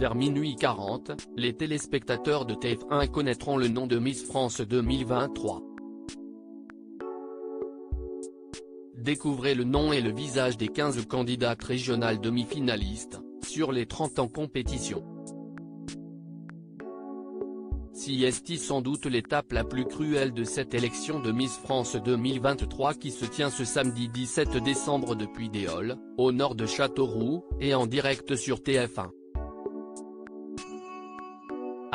Vers minuit 40, les téléspectateurs de TF1 connaîtront le nom de Miss France 2023. Découvrez le nom et le visage des 15 candidates régionales demi-finalistes, sur les 30 en compétition. CST sans doute l'étape la plus cruelle de cette élection de Miss France 2023 qui se tient ce samedi 17 décembre depuis des Halles, au nord de Châteauroux, et en direct sur TF1.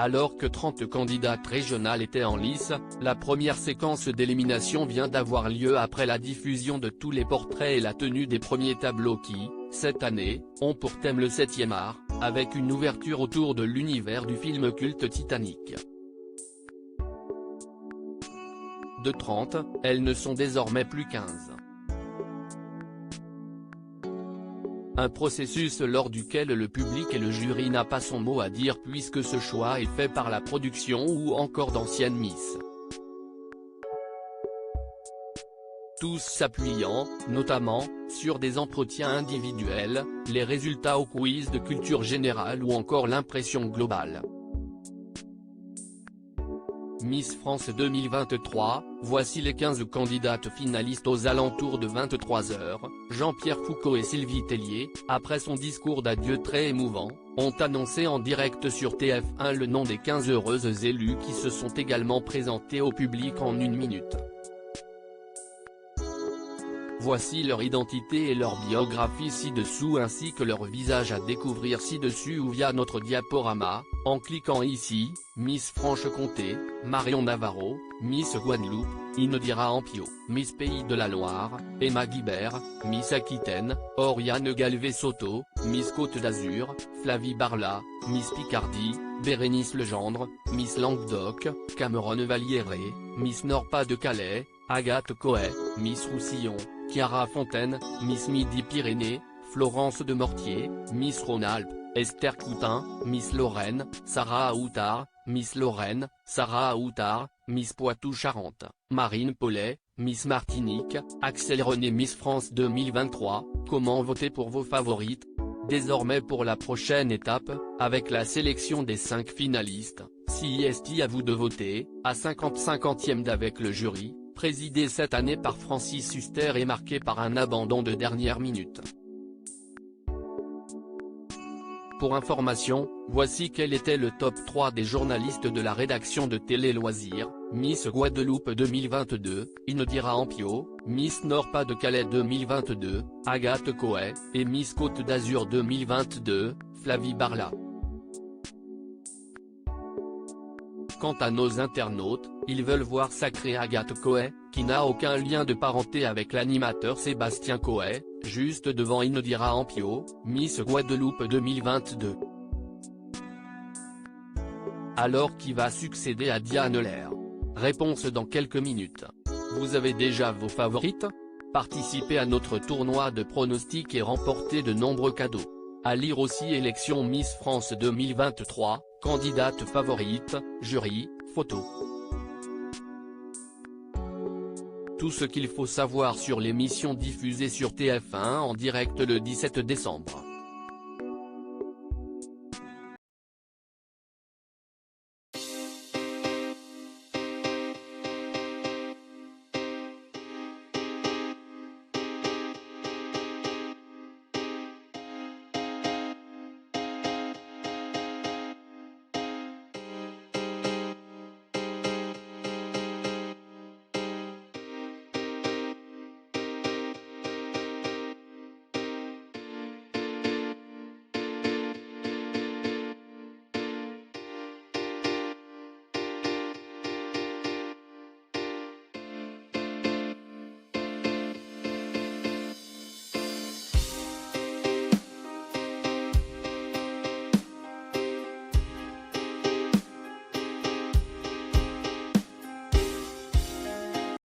Alors que 30 candidates régionales étaient en lice, la première séquence d'élimination vient d'avoir lieu après la diffusion de tous les portraits et la tenue des premiers tableaux qui, cette année, ont pour thème le 7e art, avec une ouverture autour de l'univers du film culte Titanic. De 30, elles ne sont désormais plus 15. Un processus lors duquel le public et le jury n'a pas son mot à dire puisque ce choix est fait par la production ou encore d'anciennes Miss. Tous s'appuyant, notamment, sur des entretiens individuels, les résultats au quiz de culture générale ou encore l'impression globale. Miss France 2023, voici les 15 candidates finalistes aux alentours de 23h, Jean-Pierre Foucault et Sylvie Tellier, après son discours d'adieu très émouvant, ont annoncé en direct sur TF1 le nom des 15 heureuses élues qui se sont également présentées au public en 1 minute. Voici leur identité et leur biographie ci-dessous ainsi que leur visage à découvrir ci-dessus ou via notre diaporama, en cliquant ici. Miss Franche-Comté, Marion Navarro, Miss Guadeloupe, Inodira Ampio, Miss Pays de la Loire, Emma Guibert, Miss Aquitaine, Oriane Galvez-Soto, Miss Côte d'Azur, Flavie Barla, Miss Picardie, Bérénice Legendre, Miss Languedoc, Cameron Valliere, Miss Nord-Pas-de-Calais, Agathe Coët, Miss Roussillon, Chiara Fontaine, Miss Midi-Pyrénées, Florence de Mortier, Miss Rhône-Alpes, Esther Coutin, Miss Lorraine, Sarah Aoutard, Miss Lorraine, Sarah Aoutard, Miss Poitou-Charentes, Marine Paulet, Miss Martinique, Axel René Miss France 2023, comment voter pour vos favorites? Désormais pour la prochaine étape, avec la sélection des 5 finalistes, CST à vous de voter, à 50/50e d'avec le jury, présidé cette année par Francis Huster et marqué par un abandon de dernière minute. Pour information, voici quel était le top 3 des journalistes de la rédaction de Télé Loisirs: Miss Guadeloupe 2022, Inodira Ampio, Miss Nord-Pas-de-Calais 2022, Agathe Coët, et Miss Côte d'Azur 2022, Flavie Barla. Quant à nos internautes, ils veulent voir sacrée Agathe Coët, qui n'a aucun lien de parenté avec l'animateur Sébastien Coët, juste devant Inodira Ampio, Miss Guadeloupe 2022. Alors qui va succéder à Diane Lair? Réponse dans quelques minutes. Vous avez déjà vos favorites? Participez à notre tournoi de pronostics et remportez de nombreux cadeaux. À lire aussi élection Miss France 2023, candidate favorite, jury, photo. Tout ce qu'il faut savoir sur l'émission diffusée sur TF1 en direct le 17 décembre.